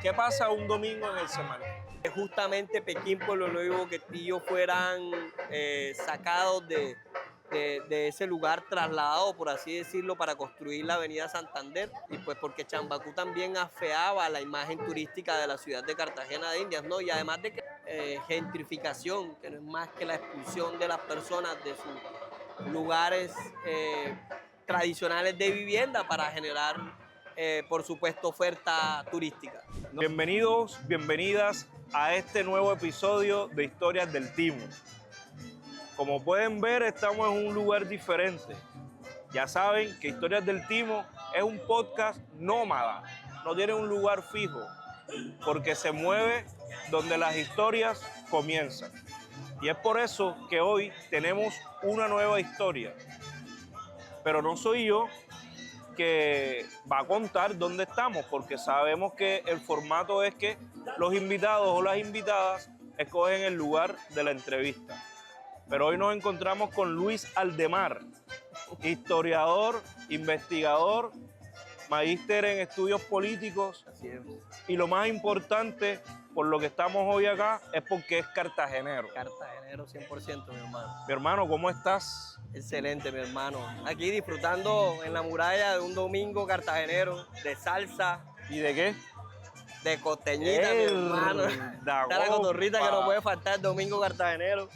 ¿Qué pasa un domingo en Getsemaní? Justamente Pekín, Pueblo Nuevo, Quetillo fueran sacados de ese lugar, trasladados, por así decirlo, para construir la avenida Santander, y pues porque Chambacú también afeaba la imagen turística de la ciudad de Cartagena de Indias, ¿no? Y además de que gentrificación, que no es más que la expulsión de las personas de sus lugares tradicionales de vivienda para generar, por supuesto, oferta turística. Bienvenidos, bienvenidas a este nuevo episodio de Historias del Timo. Como pueden ver, estamos en un lugar diferente. Ya saben que Historias del Timo es un podcast nómada, no tiene un lugar fijo, porque se mueve donde las historias comienzan. Y es por eso que hoy tenemos una nueva historia. Pero no soy yo que va a contar dónde estamos, porque sabemos que el formato es que los invitados o las invitadas escogen el lugar de la entrevista. Pero hoy nos encontramos con Luis Aldemar, historiador, investigador, magíster en estudios políticos. Así es. Y lo más importante, por lo que estamos hoy acá, es porque es cartagenero. Cartagenero 100%, mi hermano. Mi hermano, ¿cómo estás? Excelente, mi hermano. Aquí disfrutando en la muralla de un domingo cartagenero, de salsa, ¿Y de qué? de costeñita, mi hermano. Está la cotorrita que no puede faltar el domingo cartagenero.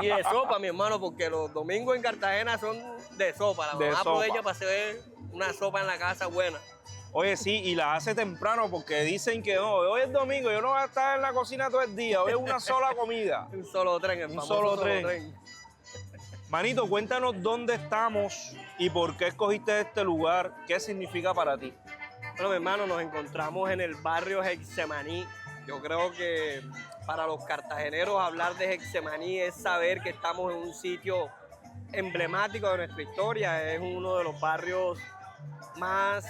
Y de sopa, mi hermano, porque los domingos en Cartagena son de sopa. La mamá aprovecha para hacer una sopa en la casa buena. Oye, sí, y la hace temprano porque dicen que no, hoy es domingo, yo no voy a estar en la cocina todo el día, hoy es una sola comida. Un solo tren, el Un famoso solo tren. Manito, cuéntanos dónde estamos y por qué escogiste este lugar, qué significa para ti. Bueno, mi hermano, nos encontramos en el barrio Getsemaní. Yo creo que para los cartageneros hablar de Getsemaní es saber que estamos en un sitio emblemático de nuestra historia. Es uno de los barrios más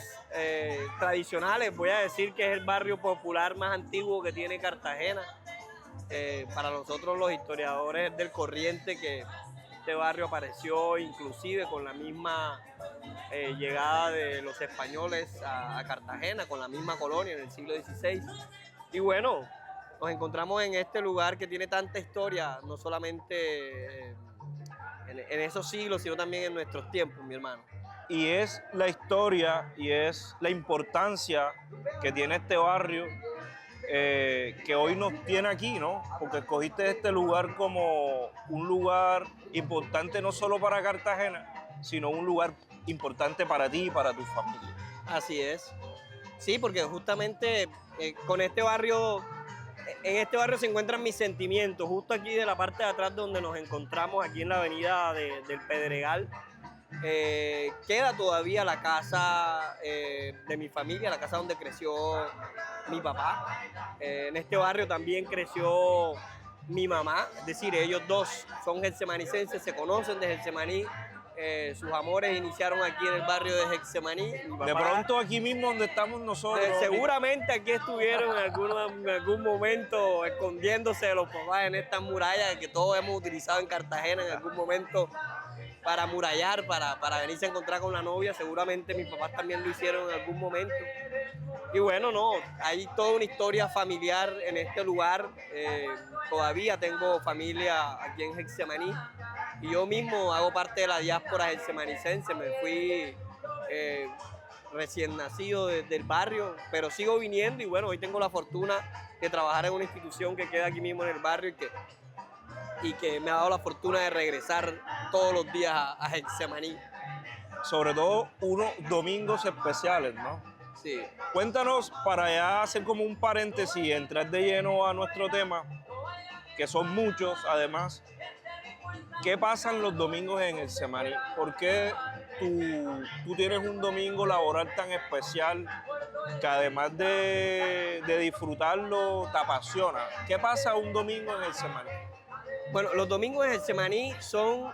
tradicionales. Voy a decir que es el barrio popular más antiguo que tiene Cartagena. Para nosotros los historiadores del corriente que este barrio apareció inclusive con la misma llegada de los españoles a Cartagena, con la misma colonia en el siglo XVI. Y bueno, nos encontramos en este lugar que tiene tanta historia, no solamente en esos siglos, sino también en nuestros tiempos, mi hermano. Y es la historia y es la importancia que tiene este barrio que hoy nos tiene aquí, ¿no? Porque escogiste este lugar como un lugar importante no solo para Cartagena, sino un lugar importante para ti y para tu familia. Así es. Sí, porque justamente con este barrio, en este barrio se encuentran mis sentimientos, justo aquí de la parte de atrás donde nos encontramos, aquí en la avenida del Pedregal. Queda todavía la casa de mi familia, la casa donde creció mi papá. En este barrio también creció mi mamá, es decir, ellos dos son getsemanicenses, se conocen de Getsemaní. Sus amores iniciaron aquí en el barrio de Getsemaní. De pronto aquí mismo donde estamos nosotros. Seguramente aquí estuvieron en algún momento escondiéndose de los papás en estas murallas que todos hemos utilizado en Cartagena en algún momento para amurallar, para venirse a encontrar con la novia. Seguramente mis papás también lo hicieron en algún momento. Y bueno, no, hay toda una historia familiar en este lugar. Todavía tengo familia aquí en Getsemaní y yo mismo hago parte de la diáspora getsemanicense. Me fui recién nacido del barrio, pero sigo viniendo y bueno, hoy tengo la fortuna de trabajar en una institución que queda aquí mismo en el barrio y que me ha dado la fortuna de regresar todos los días a Getsemaní. Sobre todo unos domingos especiales, ¿no? Sí. Cuéntanos, para ya hacer como un paréntesis y entrar de lleno a nuestro tema, que son muchos además, ¿qué pasan los domingos en Getsemaní? ¿Por qué tú tienes un domingo laboral tan especial que además de disfrutarlo te apasiona? ¿Qué pasa un domingo en Getsemaní? Bueno, los domingos en Getsemaní son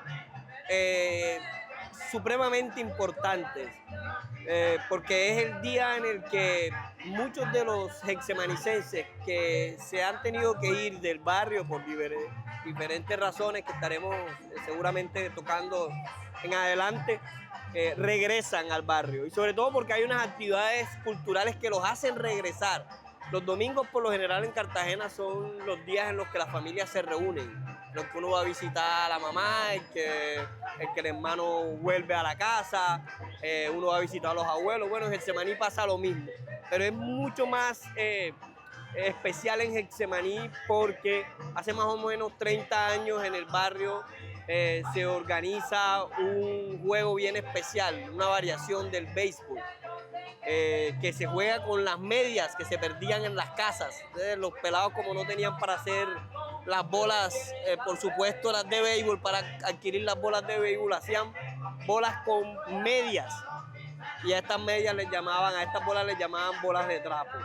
supremamente importantes porque es el día en el que muchos de los getsemanicenses que se han tenido que ir del barrio por diferentes razones que estaremos seguramente tocando en adelante, regresan al barrio. Y sobre todo porque hay unas actividades culturales que los hacen regresar. Los domingos por lo general en Cartagena son los días en los que las familias se reúnen, en los que uno va a visitar a la mamá, el que el hermano vuelve a la casa, uno va a visitar a los abuelos. Bueno, en Getsemaní pasa lo mismo, pero es mucho más especial en Getsemaní porque hace más o menos 30 años en el barrio se organiza un juego bien especial, una variación del béisbol. Que se juega con las medias que se perdían en las casas. Entonces, los pelados, como no tenían para hacer las bolas, por supuesto las de béisbol, para adquirir las bolas de béisbol, hacían bolas con medias. Y a estas medias a estas bolas les llamaban bolas de trapo.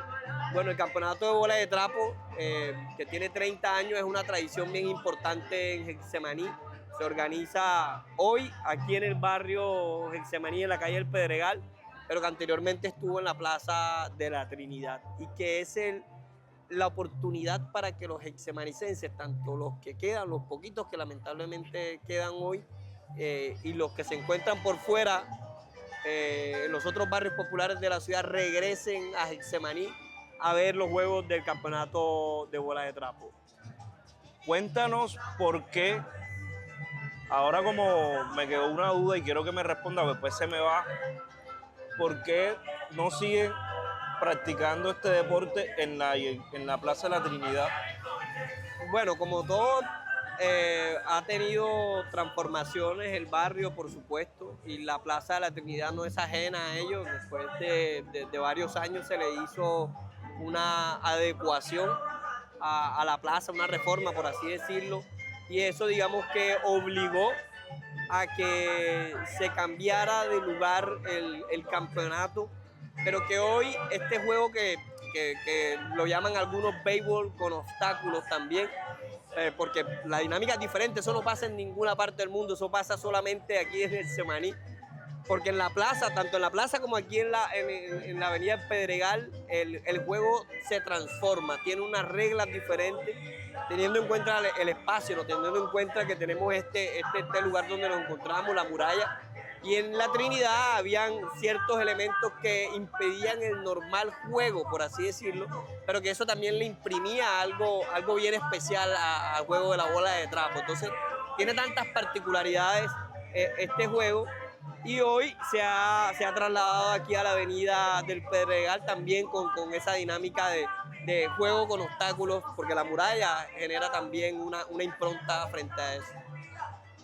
Bueno, el campeonato de bolas de trapo, que tiene 30 años, es una tradición bien importante en Getsemaní. Se organiza hoy aquí en el barrio Getsemaní, en la calle del Pedregal, pero que anteriormente estuvo en la Plaza de la Trinidad, y que es la oportunidad para que los getsemanicenses, tanto los que quedan, los poquitos que lamentablemente quedan hoy, y los que se encuentran por fuera, en los otros barrios populares de la ciudad, regresen a Getsemaní a ver los juegos del campeonato de bola de trapo. Cuéntanos por qué, ahora como me quedó una duda y quiero que me responda, después se me va. ¿Por qué no siguen practicando este deporte en la Plaza de la Trinidad? Bueno, como todo, ha tenido transformaciones el barrio, por supuesto, y la Plaza de la Trinidad no es ajena a ello. Después de varios años se le hizo una adecuación a la plaza, una reforma, por así decirlo, y eso, digamos, que obligó a que se cambiara de lugar el campeonato, pero que hoy este juego que lo llaman algunos béisbol con obstáculos también, porque la dinámica es diferente, eso no pasa en ninguna parte del mundo, eso pasa solamente aquí en Getsemaní, porque en la plaza, tanto en la plaza como aquí en la avenida Pedregal, el juego se transforma, tiene unas reglas diferentes, teniendo en cuenta el espacio, ¿no? Teniendo en cuenta que tenemos este lugar donde nos encontramos, la muralla, y en la Trinidad habían ciertos elementos que impedían el normal juego, por así decirlo, pero que eso también le imprimía algo bien especial al juego de la bola de trapo. Entonces, tiene tantas particularidades este juego, y hoy se ha trasladado aquí a la avenida del Pedregal también con esa dinámica de juego con obstáculos, porque la muralla genera también una impronta frente a eso.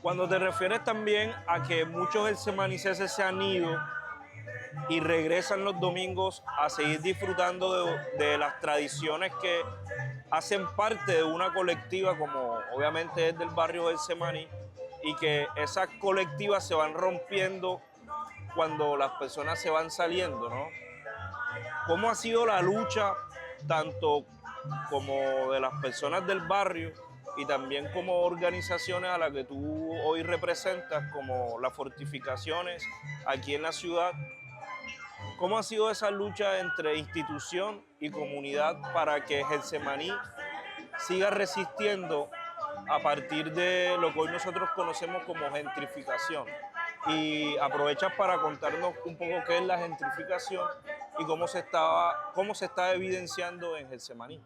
Cuando te refieres también a que muchos getsemanicenses se han ido y regresan los domingos a seguir disfrutando de las tradiciones que hacen parte de una colectiva, como obviamente es del barrio Getsemaní, y que esas colectivas se van rompiendo cuando las personas se van saliendo, ¿no? ¿Cómo ha sido la lucha tanto como de las personas del barrio y también como organizaciones a las que tú hoy representas, como las fortificaciones aquí en la ciudad? ¿Cómo ha sido esa lucha entre institución y comunidad para que Getsemaní siga resistiendo a partir de lo que hoy nosotros conocemos como gentrificación? Y aprovechas para contarnos un poco qué es la gentrificación y cómo se está evidenciando en Getsemaní.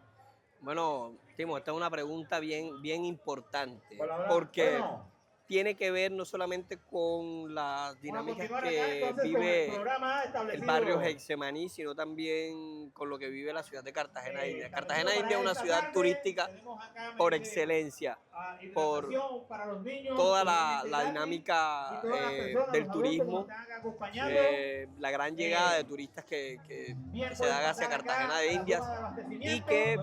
Bueno, Timo, esta es una pregunta bien importante, porque tiene que ver no solamente con las dinámicas que vive el barrio Getsemaní, sino también con lo que vive la ciudad de Cartagena de Indias. Cartagena de Indias es una ciudad turística por excelencia, por toda la dinámica del turismo, la gran llegada de turistas que se da hacia Cartagena de Indias, y que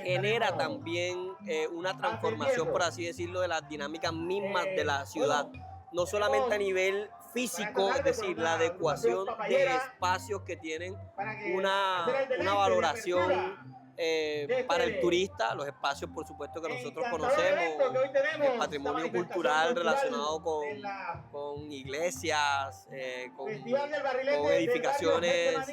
genera también una transformación, por así decirlo, de las dinámicas mismas de la ciudad, no solamente a nivel físico, es decir, la adecuación de espacios que tienen una valoración para el turista, los espacios, por supuesto, que nosotros conocemos, el patrimonio cultural relacionado con iglesias, con edificaciones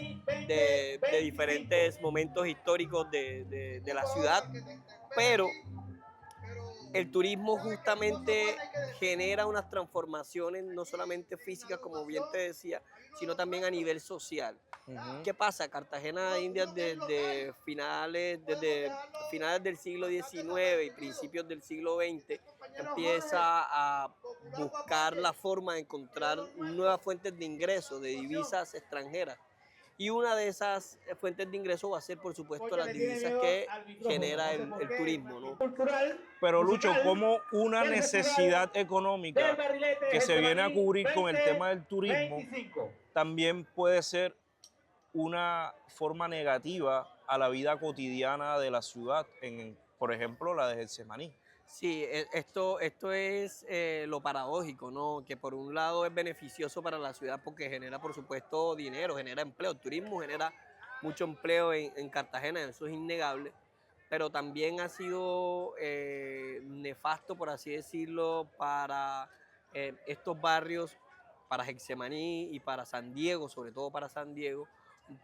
de diferentes momentos históricos de la ciudad, pero el turismo justamente genera unas transformaciones no solamente físicas, como bien te decía, sino también a nivel social. Ujú. ¿Qué pasa? Cartagena de Indias desde finales del siglo XIX y principios del siglo XX empieza a buscar la forma de encontrar nuevas fuentes de ingresos, de divisas extranjeras. Y una de esas fuentes de ingresos va a ser, por supuesto, las divisas que genera el turismo, ¿no? Pero Lucho, como una necesidad económica que se viene a cubrir con el tema del turismo, también puede ser una forma negativa a la vida cotidiana de la ciudad, por ejemplo, la de Getsemaní. Sí, esto es lo paradójico, ¿no? Que por un lado es beneficioso para la ciudad porque genera, por supuesto, dinero, genera empleo. El turismo genera mucho empleo en Cartagena, eso es innegable, pero también ha sido nefasto, por así decirlo, para estos barrios, para Getsemaní y para San Diego, sobre todo para San Diego,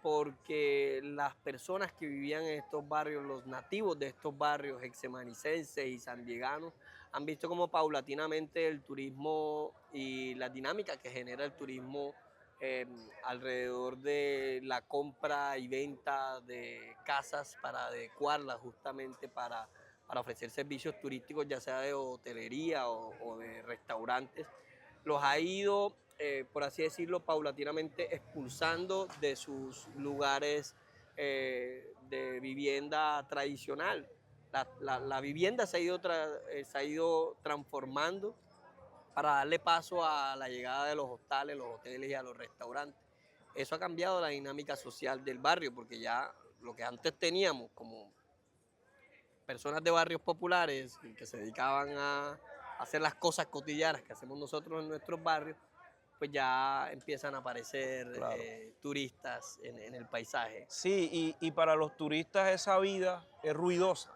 porque las personas que vivían en estos barrios, los nativos de estos barrios hexemanicenses y sandieganos, han visto como paulatinamente el turismo y la dinámica que genera el turismo eh, alrededor de la compra y venta de casas para adecuarlas justamente para ofrecer servicios turísticos, ya sea de hotelería o de restaurantes, los ha ido, por así decirlo, paulatinamente expulsando de sus lugares de vivienda tradicional. La vivienda se ha ido transformando para darle paso a la llegada de los hostales, los hoteles y a los restaurantes. Eso ha cambiado la dinámica social del barrio, porque ya lo que antes teníamos como personas de barrios populares que se dedicaban a hacer las cosas cotidianas que hacemos nosotros en nuestros barrios, pues ya empiezan a aparecer Claro. turistas en el paisaje. Sí, y para los turistas esa vida es ruidosa,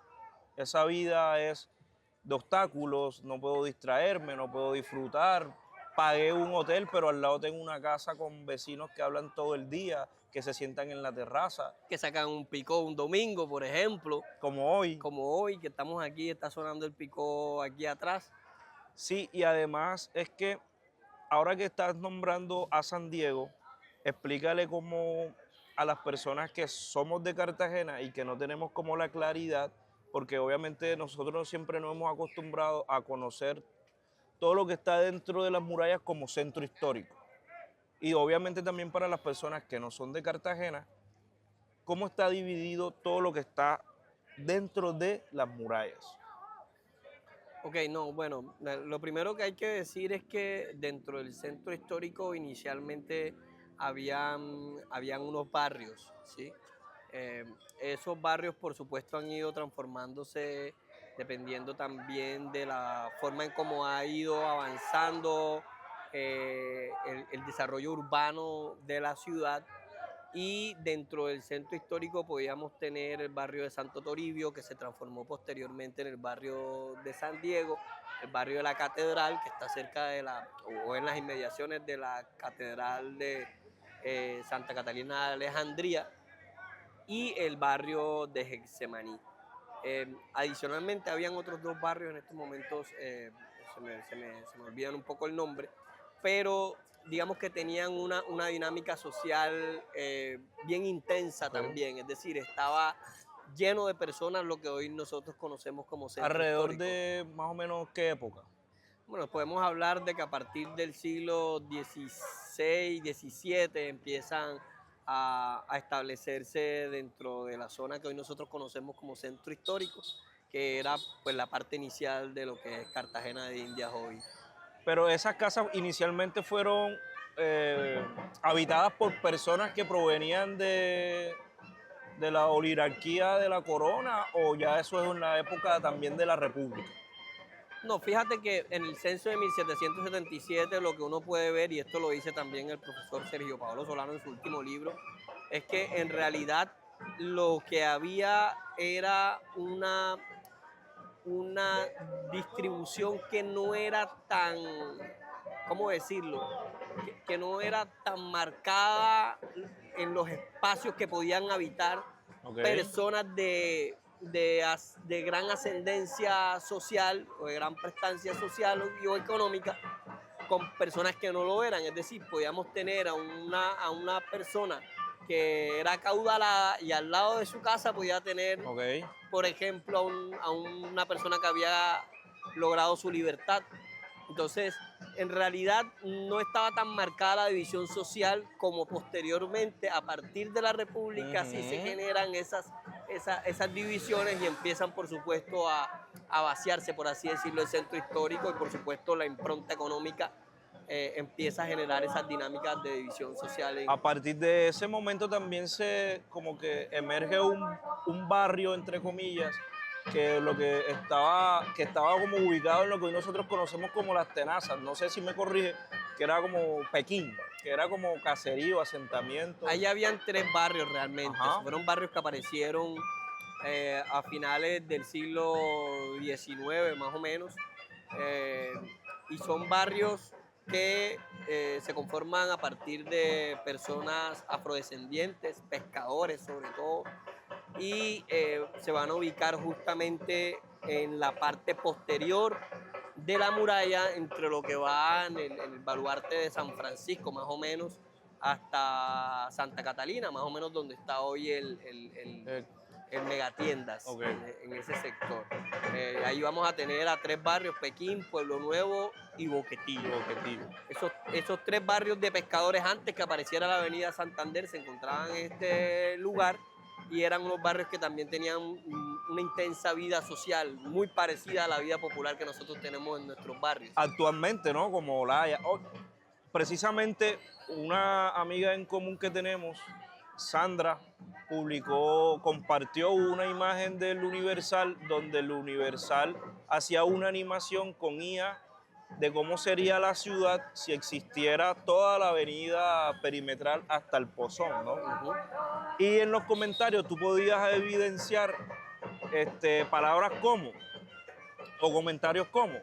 esa vida es de obstáculos, no puedo distraerme, no puedo disfrutar. Pagué un hotel, pero al lado tengo una casa con vecinos que hablan todo el día, que se sientan en la terraza, Que sacan un picó un domingo, por ejemplo, como hoy. como hoy que estamos aquí, está sonando el picó aquí atrás. Sí, y además es que ahora que estás nombrando a San Diego, explícale cómo a las personas que somos de Cartagena y que no tenemos como la claridad, porque obviamente nosotros siempre nos hemos acostumbrado a conocer todo lo que está dentro de las murallas como centro histórico. Y obviamente también para las personas que no son de Cartagena, cómo está dividido todo lo que está dentro de las murallas. Ok, no, bueno, lo primero que hay que decir es que dentro del centro histórico inicialmente habían unos barrios, ¿sí? Eh, Esos barrios, por supuesto, han ido transformándose dependiendo también de la forma en cómo ha ido avanzando el desarrollo urbano de la ciudad. Y dentro del centro histórico podíamos tener el barrio de Santo Toribio, que se transformó posteriormente en el barrio de San Diego, el barrio de la Catedral, que está cerca o en las inmediaciones de la Catedral de Santa Catalina de Alejandría, y el barrio de Getsemaní. Adicionalmente, habían otros dos barrios en estos momentos, se me olvidan un poco el nombre, pero digamos que tenían una dinámica social bien intensa Okay. también, es decir, estaba lleno de personas, lo que hoy nosotros conocemos como centro ¿Alrededor histórico. de más o menos qué época? Bueno, podemos hablar de que a partir del siglo XVI, XVII empiezan a establecerse dentro de la zona que hoy nosotros conocemos como centro histórico, que era pues la parte inicial de lo que es Cartagena de Indias hoy. Pero esas casas inicialmente fueron eh, habitadas por personas que provenían de la oligarquía de la corona, o ya eso es en la época también de la república. No, fíjate que en el censo de 1777 lo que uno puede ver, y esto lo dice también el profesor Sergio Pablo Solano en su último libro, es que en realidad lo que había era una distribución que no era tan, ¿cómo decirlo? Que no era tan marcada en los espacios que podían habitar Ok. personas de de gran ascendencia social o de gran prestancia social o económica con personas que no lo eran. Es decir, podíamos tener a una persona que era acaudalada y al lado de su casa podía tener, Ok. por ejemplo, a una persona que había logrado su libertad. Entonces, en realidad no estaba tan marcada la división social como posteriormente, a partir de la República, sí se generan esas divisiones y empiezan, por supuesto, a vaciarse, por así decirlo, el centro histórico y, por supuesto, la impronta económica empieza a generar esas dinámicas de división social. A partir de ese momento también se como que emerge un barrio, entre comillas, que estaba como ubicado en lo que hoy nosotros conocemos como Las Tenazas. No sé si me corrige, que era como Pekín, que era como caserío, asentamiento. Ahí habían 3 barrios realmente. Fueron barrios que aparecieron a finales del siglo XIX, más o menos. Y son barrios que se conforman a partir de personas afrodescendientes, pescadores sobre todo, y se van a ubicar justamente en la parte posterior de la muralla, entre lo que va en el baluarte de San Francisco, más o menos, hasta Santa Catalina, más o menos donde está hoy el Megatiendas, Okay. en ese sector. Ahí vamos a tener a 3 barrios: Pekín, Pueblo Nuevo y Boquetillo. Esos 3 barrios de pescadores, antes que apareciera la avenida Santander, se encontraban en este lugar y eran unos barrios que también tenían una intensa vida social, muy parecida a la vida popular que nosotros tenemos en nuestros barrios. Actualmente, ¿no? Como Olaya. Precisamente una amiga en común que tenemos, Sandra, compartió una imagen del Universal donde el Universal hacía una animación con IA de cómo sería la ciudad si existiera toda la avenida perimetral hasta el Pozón, ¿no? Y en los comentarios tú podías evidenciar palabras como, o comentarios como.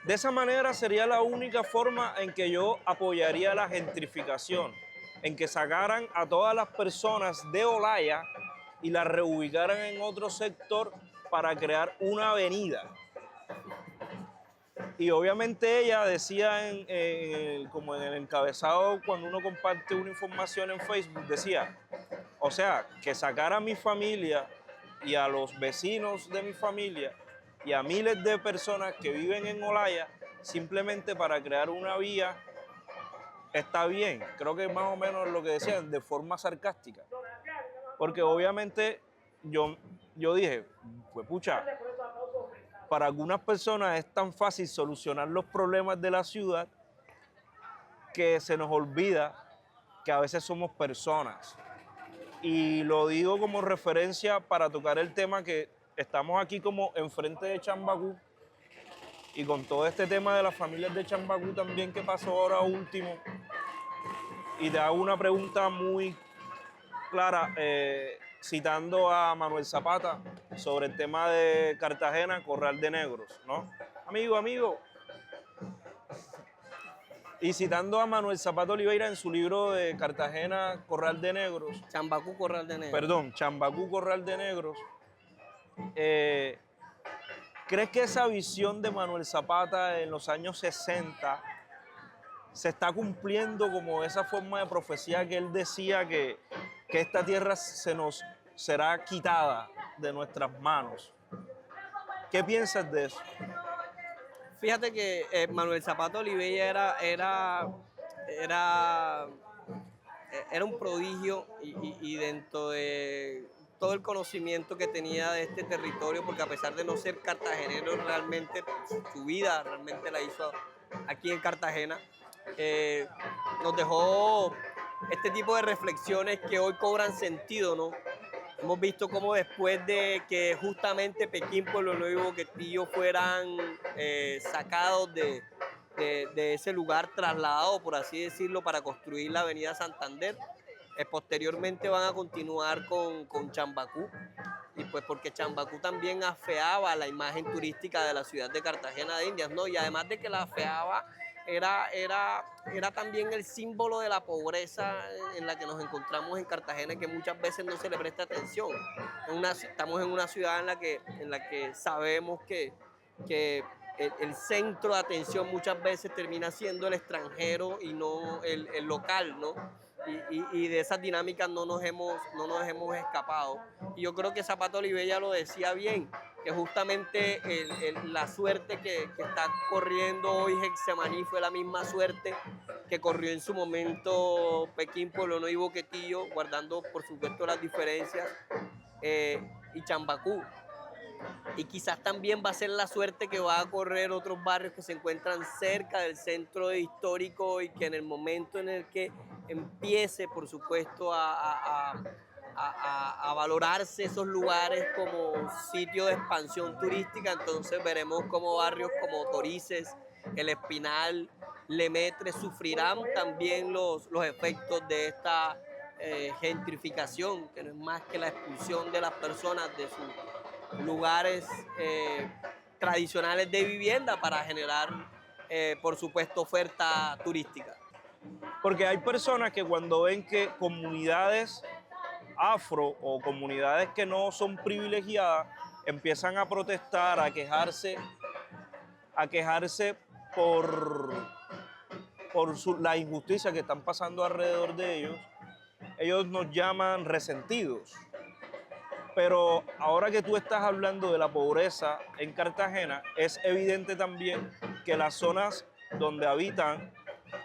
De esa manera sería la única forma en que yo apoyaría la gentrificación, en que sacaran a todas las personas de Olaya y las reubicaran en otro sector para crear una avenida. Y obviamente ella decía, como en el encabezado, cuando uno comparte una información en Facebook, decía, o sea, que sacara a mi familia y a los vecinos de mi familia y a miles de personas que viven en Olaya simplemente para crear una vía, está bien. Creo que más o menos lo que decían, de forma sarcástica. Porque obviamente yo dije, pues pucha, para algunas personas es tan fácil solucionar los problemas de la ciudad que se nos olvida que a veces somos personas. Y lo digo como referencia para tocar el tema que estamos aquí como enfrente de Chambacú y con todo este tema de las familias de Chambacú también que pasó ahora último. Y te hago una pregunta muy clara, citando a Manuel Zapata sobre el tema de Cartagena, Corral de Negros, ¿no? Amigo. Y citando a Manuel Zapata Oliveira en su libro de Cartagena, Corral de Negros. Chambacú, Corral de Negros. Perdón, Chambacú, Corral de Negros. ¿Crees que esa visión de Manuel Zapata en los años 60 se está cumpliendo como esa forma de profecía que él decía que esta tierra se nos será quitada de nuestras manos? ¿Qué piensas de eso? Fíjate que Manuel Zapata Oliveira era un prodigio y dentro de todo el conocimiento que tenía de este territorio, porque a pesar de no ser cartagenero realmente, su vida realmente la hizo aquí en Cartagena, nos dejó este tipo de reflexiones que hoy cobran sentido, ¿no? Hemos visto cómo después de que justamente Pekín, Pueblo Nuevo y Boquetillo fueran sacados de ese lugar, trasladados, por así decirlo, para construir la avenida Santander, posteriormente van a continuar con Chambacú, y pues porque Chambacú también afeaba la imagen turística de la ciudad de Cartagena de Indias, ¿no? Y además de que la afeaba, era también el símbolo de la pobreza en la que nos encontramos en Cartagena, que muchas veces no se le presta atención. Estamos en una ciudad en la que sabemos que el centro de atención muchas veces termina siendo el extranjero y no el local, ¿no? Y de esas dinámicas no nos hemos escapado. Y yo creo que Zapato Olivella lo decía bien, que justamente la suerte que está corriendo hoy Getsemaní fue la misma suerte que corrió en su momento Pekín, Pueblo Nuevo y Boquetillo, guardando por supuesto las diferencias, y Chambacú. Y quizás también va a ser la suerte que va a correr otros barrios que se encuentran cerca del centro histórico y que en el momento en el que empiece, por supuesto, a valorarse esos lugares como sitio de expansión turística, entonces veremos cómo barrios como Torices, El Espinal, Lemetre sufrirán también los efectos de esta gentrificación, que no es más que la expulsión de las personas de sus lugares tradicionales de vivienda para generar, por supuesto, oferta turística. Porque hay personas que cuando ven que comunidades afro o comunidades que no son privilegiadas empiezan a protestar, a quejarse por la injusticia que están pasando alrededor de ellos nos llaman resentidos. Pero ahora que tú estás hablando de la pobreza en Cartagena, es evidente también que las zonas donde habitan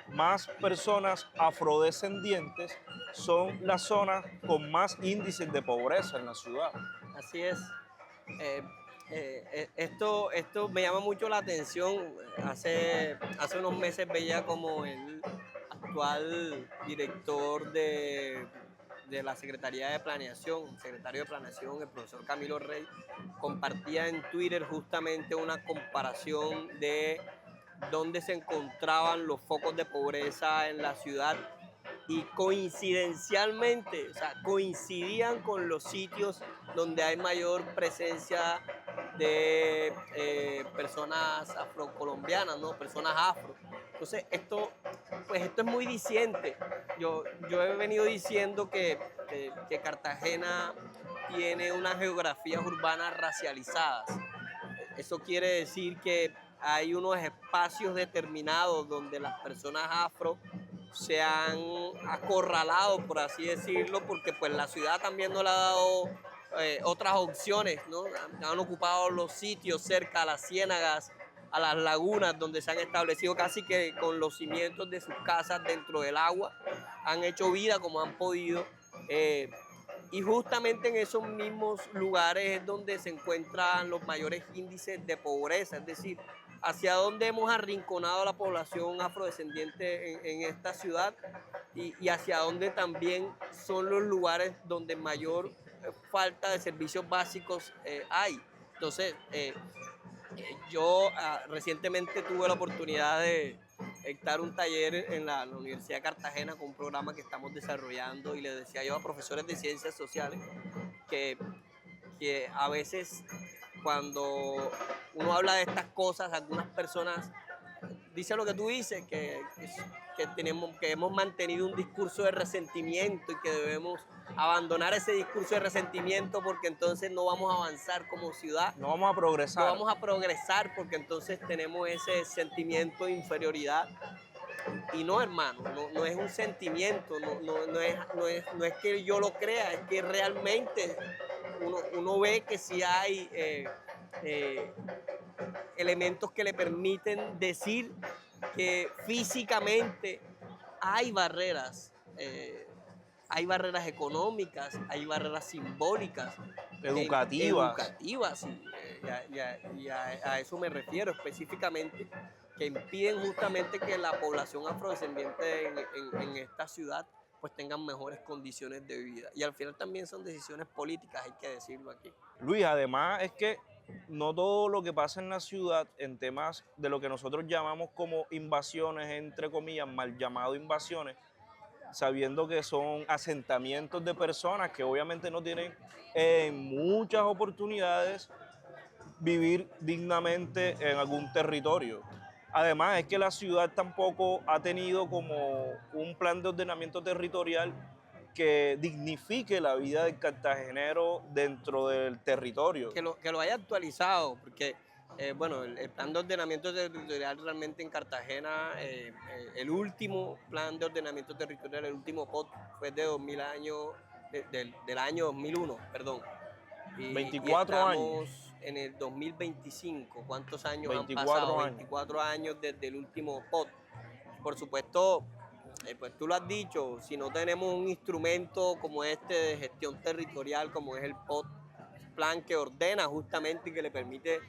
más personas afrodescendientes son las zonas con más índices de pobreza en la ciudad. Así es. Esto me llama mucho la atención. Hace unos meses veía como el actual director de la Secretaría de Planeación, secretario de Planeación, el profesor Camilo Rey, compartía en Twitter justamente una comparación de dónde se encontraban los focos de pobreza en la ciudad y coincidencialmente, o sea, coincidían con los sitios donde hay mayor presencia de personas afrocolombianas, ¿no? Personas afro. Entonces, esto es muy diciente. Yo he venido diciendo que Cartagena tiene unas geografías urbanas racializadas. Eso quiere decir que hay unos espacios determinados donde las personas afro se han acorralado, por así decirlo, porque pues la ciudad también no le ha dado otras opciones, ¿no? Han ocupado los sitios cerca a las ciénagas, a las lagunas, donde se han establecido casi que con los cimientos de sus casas dentro del agua, han hecho vida como han podido. Y justamente en esos mismos lugares es donde se encuentran los mayores índices de pobreza, es decir, hacia dónde hemos arrinconado a la población afrodescendiente en esta ciudad y hacia dónde también son los lugares donde mayor falta de servicios básicos hay. Entonces, yo recientemente tuve la oportunidad de dictar un taller en la Universidad de Cartagena con un programa que estamos desarrollando y le decía yo a profesores de ciencias sociales que a veces cuando uno habla de estas cosas, algunas personas dicen lo que tú dices, que hemos mantenido un discurso de resentimiento y que debemos abandonar ese discurso de resentimiento porque entonces no vamos a avanzar como ciudad. No vamos a progresar. No vamos a progresar porque entonces tenemos ese sentimiento de inferioridad. Y no, hermano, no es un sentimiento, no es que yo lo crea, es que realmente uno ve que sí hay elementos que le permiten decir que físicamente hay barreras económicas, hay barreras simbólicas, educativas, y a eso me refiero específicamente, que impiden justamente que la población afrodescendiente en esta ciudad pues tengan mejores condiciones de vida. Y al final también son decisiones políticas, hay que decirlo aquí. Luis, además es que no todo lo que pasa en la ciudad en temas de lo que nosotros llamamos como invasiones, entre comillas, mal llamado invasiones, sabiendo que son asentamientos de personas que obviamente no tienen en muchas oportunidades vivir dignamente en algún territorio. Además, es que la ciudad tampoco ha tenido como un plan de ordenamiento territorial que dignifique la vida del cartagenero dentro del territorio. Que lo haya actualizado, porque bueno, el plan de ordenamiento territorial realmente en Cartagena, el último plan de ordenamiento territorial, el último POT fue de 2000 años, del año 2001, perdón. Y 24 años. estamos en el 2025. ¿Cuántos años han 24 pasado? años. 24 años desde el último POT. Por supuesto, pues tú lo has dicho, si no tenemos un instrumento como este de gestión territorial, como es el POT, plan que ordena justamente y que le permite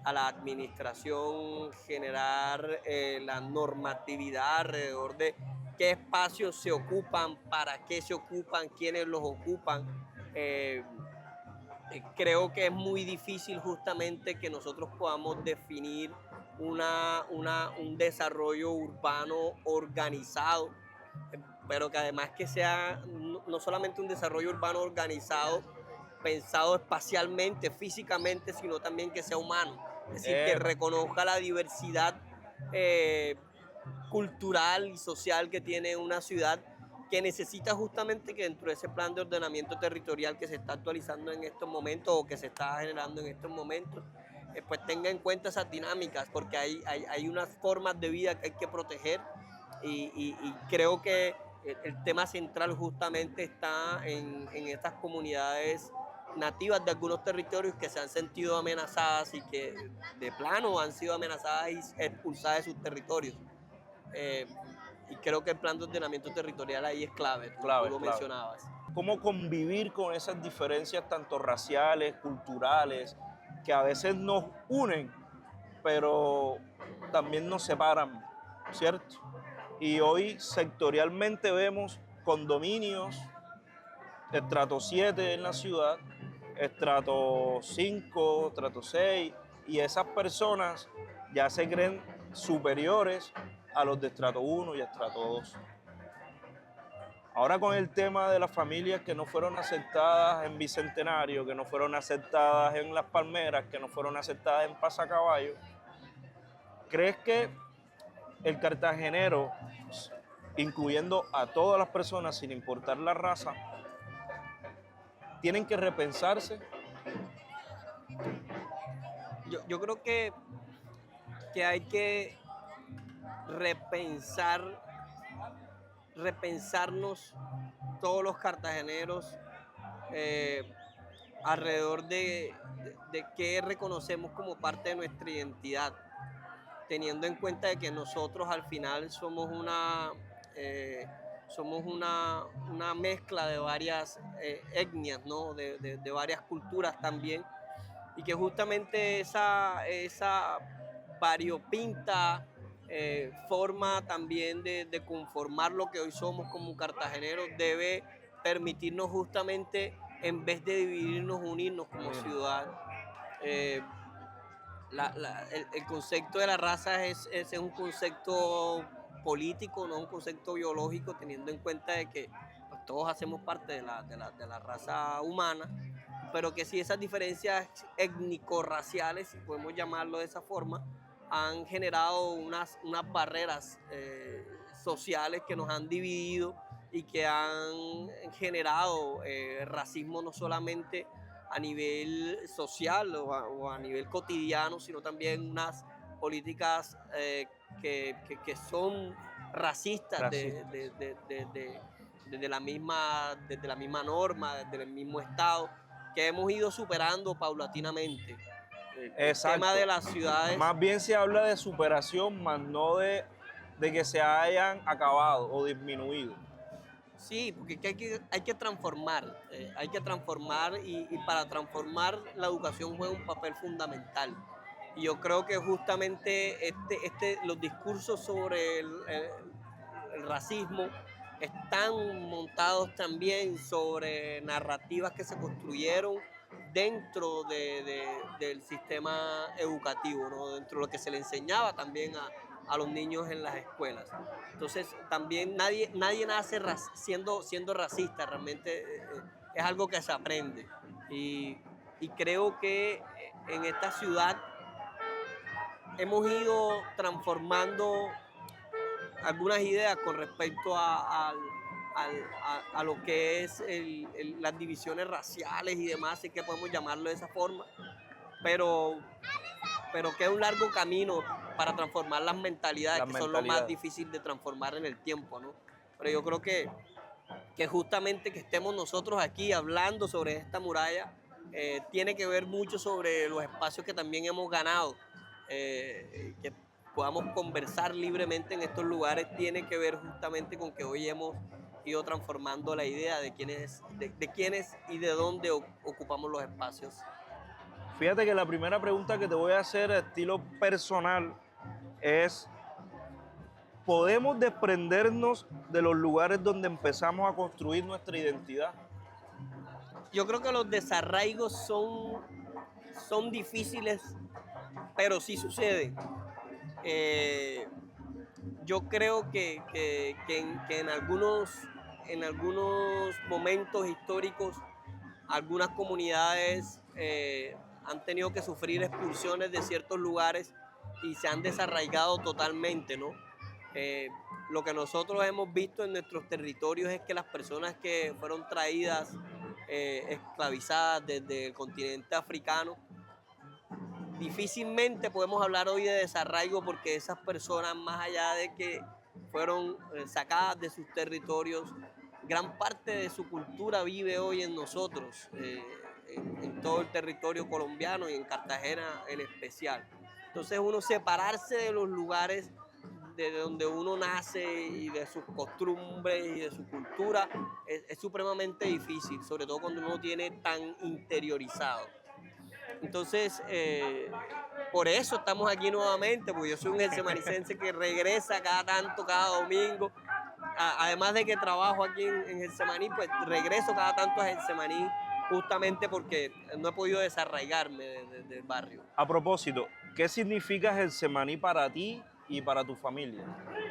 a la administración generar la normatividad alrededor de qué espacios se ocupan, para qué se ocupan, quiénes los ocupan. Creo que es muy difícil justamente que nosotros podamos definir un desarrollo urbano organizado, pero que además que sea no solamente un desarrollo urbano organizado, pensado espacialmente, físicamente, sino también que sea humano. Es decir, que reconozca la diversidad cultural y social que tiene una ciudad, que necesita justamente que dentro de ese plan de ordenamiento territorial que se está actualizando en estos momentos o que se está generando en estos momentos, pues tenga en cuenta esas dinámicas, porque hay unas formas de vida que hay que proteger y creo que el tema central justamente está en estas comunidades nativas de algunos territorios que se han sentido amenazadas y que de plano han sido amenazadas y expulsadas de sus territorios. Y creo que el plan de ordenamiento territorial ahí es clave, tú lo mencionabas. Cómo convivir con esas diferencias tanto raciales, culturales, que a veces nos unen, pero también nos separan, ¿cierto? Y hoy sectorialmente vemos condominios, estrato 7 en la ciudad, estrato 5, estrato 6, y esas personas ya se creen superiores a los de estrato 1 y estrato 2. Ahora con el tema de las familias que no fueron aceptadas en Bicentenario, que no fueron aceptadas en Las Palmeras, que no fueron aceptadas en Pasacaballo, ¿crees que el cartagenero, incluyendo a todas las personas sin importar la raza, tienen que repensarse? Yo creo que hay que repensarnos todos los cartageneros alrededor de qué reconocemos como parte de nuestra identidad, teniendo en cuenta de que nosotros al final somos una mezcla de varias etnias, ¿no? de varias culturas también, y que justamente esa variopinta forma también de conformar lo que hoy somos como cartageneros debe permitirnos justamente, en vez de dividirnos, unirnos como ciudad. El concepto de la raza es un concepto político, no un concepto biológico, teniendo en cuenta de que pues, todos hacemos parte de la raza humana, pero que si esas diferencias étnico-raciales, si podemos llamarlo de esa forma, han generado unas barreras sociales que nos han dividido y que han generado racismo no solamente a nivel social o a nivel cotidiano, sino también unas políticas que son racistas. Desde la misma norma, desde el mismo Estado, que hemos ido superando paulatinamente. El tema de las ciudades. Más bien se habla de superación, más no de que se hayan acabado o disminuido. Sí, porque hay que transformar, y para transformar la educación juega un papel fundamental. Y yo creo que justamente los discursos sobre el racismo están montados también sobre narrativas que se construyeron dentro del sistema educativo, ¿no? Dentro de lo que se le enseñaba también a los niños en las escuelas. Entonces, también nadie nace siendo racista, realmente es algo que se aprende. Y creo que en esta ciudad hemos ido transformando algunas ideas con respecto a lo que es las divisiones raciales y demás, si es que podemos llamarlo de esa forma, pero, pero queda un largo camino para transformar las mentalidades, que son lo más difícil de transformar en el tiempo, ¿no? Pero yo creo que justamente que estemos nosotros aquí hablando sobre esta muralla tiene que ver mucho sobre los espacios que también hemos ganado, que podamos conversar libremente en estos lugares, tiene que ver justamente con que hoy hemos ido transformando la idea de quiénes y de dónde ocupamos los espacios. Fíjate que la primera pregunta que te voy a hacer a estilo personal es, ¿podemos desprendernos de los lugares donde empezamos a construir nuestra identidad? Yo creo que los desarraigos son difíciles, pero sí suceden. Yo creo que en algunos momentos históricos, algunas comunidades han tenido que sufrir expulsiones de ciertos lugares y se han desarraigado totalmente, ¿no? Lo que nosotros hemos visto en nuestros territorios es que las personas que fueron traídas, esclavizadas desde el continente africano, difícilmente podemos hablar hoy de desarraigo porque esas personas, más allá de que fueron sacadas de sus territorios, gran parte de su cultura vive hoy en nosotros, en todo el territorio colombiano y en Cartagena en especial. Entonces uno separarse de los lugares de donde uno nace y de sus costumbres y de su cultura es supremamente difícil, sobre todo cuando uno tiene tan interiorizado. Entonces, por eso estamos aquí nuevamente, porque yo soy un gersemanicense que regresa cada tanto, cada domingo. Además de que trabajo aquí en Getsemaní, pues regreso cada tanto a Getsemaní justamente porque no he podido desarraigarme del barrio. A propósito, ¿qué significa Getsemaní para ti y para tu familia?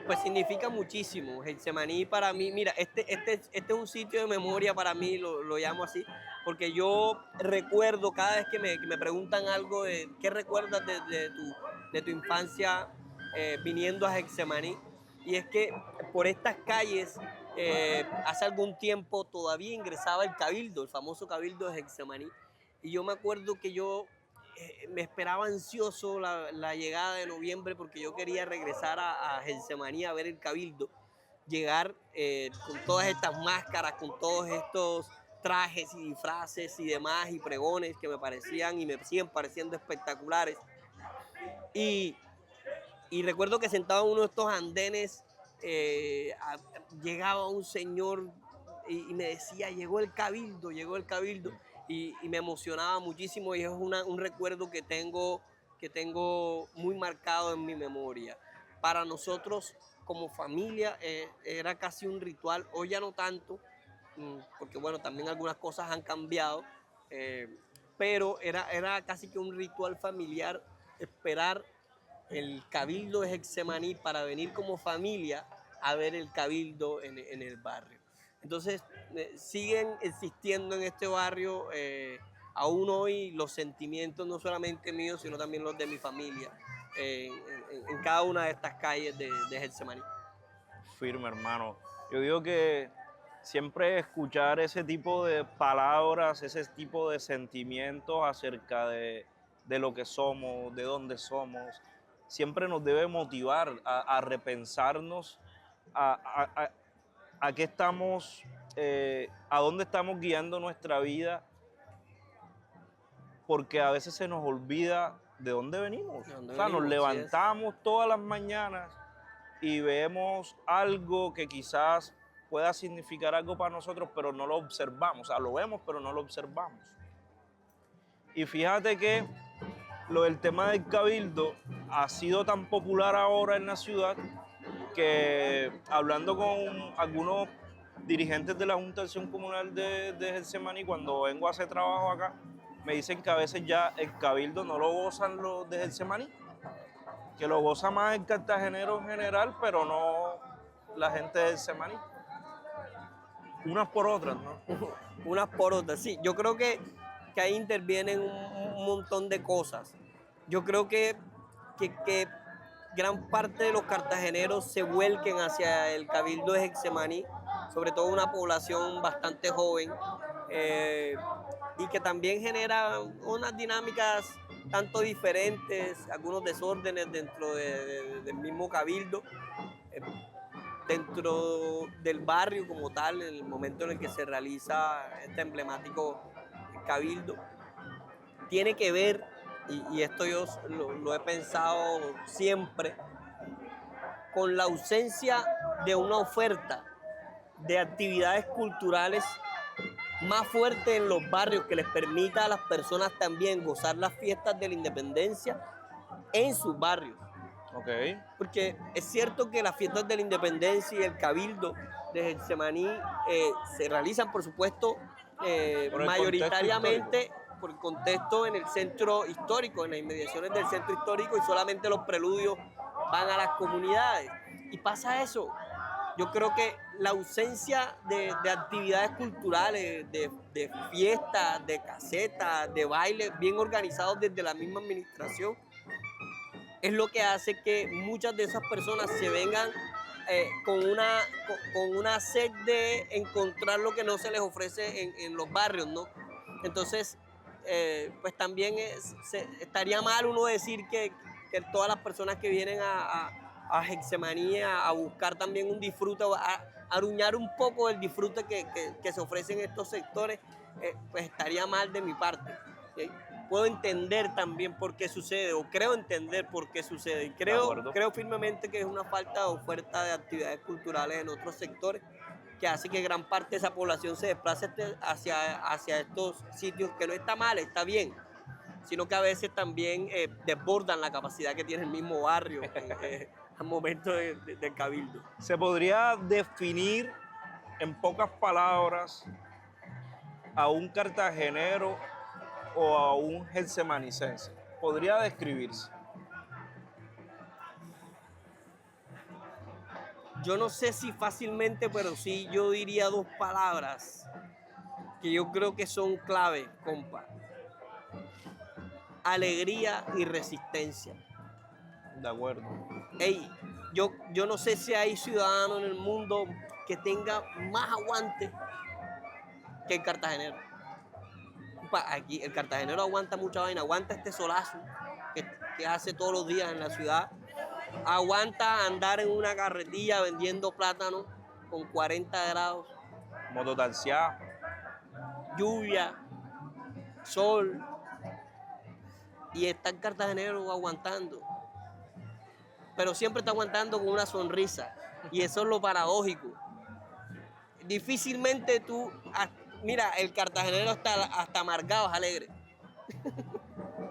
Pues significa muchísimo. Getsemaní para mí, mira, este es un sitio de memoria para mí, lo llamo así, porque yo recuerdo cada vez que me preguntan algo de qué recuerdas de tu infancia viniendo a Getsemaní, y es que por estas calles hace algún tiempo todavía ingresaba el cabildo, el famoso cabildo de Getsemaní, y yo me acuerdo que yo me esperaba ansioso la llegada de noviembre porque yo quería regresar a Getsemaní a ver el cabildo, llegar con todas estas máscaras, con todos estos trajes y disfraces y demás y pregones que me parecían y me siguen pareciendo espectaculares. Y recuerdo que sentado en uno de estos andenes llegaba un señor y me decía, llegó el cabildo, y me emocionaba muchísimo y es un recuerdo que tengo muy marcado en mi memoria. Para nosotros como familia era casi un ritual, hoy ya no tanto, porque bueno, también algunas cosas han cambiado, pero era casi que un ritual familiar esperar el cabildo de Getsemaní para venir como familia a ver el cabildo en el barrio. Entonces siguen existiendo en este barrio aún hoy los sentimientos no solamente míos sino también los de mi familia en cada una de estas calles de Getsemaní. Firme, hermano. Yo digo que siempre escuchar ese tipo de palabras, ese tipo de sentimientos acerca de lo que somos, de dónde somos, siempre nos debe motivar a repensarnos a qué estamos, a dónde estamos guiando nuestra vida, porque a veces se nos olvida de dónde venimos. Nos levantamos todas las mañanas y vemos algo que quizás pueda significar algo para nosotros, pero no lo observamos. O sea, lo vemos, pero no lo observamos. Y fíjate que lo del tema del cabildo ha sido tan popular ahora en la ciudad que hablando con algunos dirigentes de la Junta de Acción Comunal de Getsemaní, cuando vengo a hacer trabajo acá, me dicen que a veces ya el cabildo no lo gozan los de Getsemaní, que lo goza más el cartagenero en general, pero no la gente de Getsemaní. Unas por otras, ¿no? Unas por otras, sí. Yo creo que ahí intervienen un montón de cosas. Yo creo que que gran parte de los cartageneros se vuelquen hacia el Cabildo de Getsemaní, sobre todo una población bastante joven, y que también genera unas dinámicas tanto diferentes, algunos desórdenes dentro del mismo Cabildo, eh, dentro del barrio como tal, en el momento en el que se realiza este emblemático Cabildo. Tiene que ver, y esto yo lo he pensado siempre, con la ausencia de una oferta de actividades culturales más fuerte en los barrios que les permita a las personas también gozar las fiestas de la independencia en sus barrios. Ok. Porque es cierto que las fiestas de la independencia y el cabildo de Getsemaní se realizan, por supuesto, mayoritariamente por el contexto en el centro histórico, en las inmediaciones del centro histórico, y solamente los preludios van a las comunidades. Y pasa eso. Yo creo que la ausencia de actividades culturales, de fiestas, de casetas, de bailes bien organizados desde la misma administración, es lo que hace que muchas de esas personas se vengan con una sed de encontrar lo que no se les ofrece en los barrios, ¿no? Entonces, pues también estaría mal uno decir que todas las personas que vienen a Getsemaní a buscar también un disfrute, a aruñar un poco el disfrute que se ofrece en estos sectores, pues estaría mal de mi parte. ¿Sí? Puedo entender también por qué sucede, o creo entender por qué sucede. Y creo firmemente que es una falta de oferta de actividades culturales en otros sectores que hace que gran parte de esa población se desplace hacia estos sitios, que no está mal, está bien, sino que a veces también desbordan la capacidad que tiene el mismo barrio al momento del cabildo. ¿Se podría definir en pocas palabras a un cartagenero o a un getsemanicense? ¿Podría describirse? Yo no sé si fácilmente, pero sí yo diría dos palabras que yo creo que son clave, compa. Alegría y resistencia. De acuerdo. Ey, yo no sé si hay ciudadano en el mundo que tenga más aguante que el cartagenero. Aquí el cartagenero aguanta mucha vaina, aguanta este solazo que hace todos los días en la ciudad, aguanta andar en una carretilla vendiendo plátano con 40 grados, Mototaxiá. lluvia, sol, y está el cartagenero aguantando, pero siempre está aguantando con una sonrisa, y eso es lo paradójico. Difícilmente tú, mira, el cartagenero hasta amargado es alegre.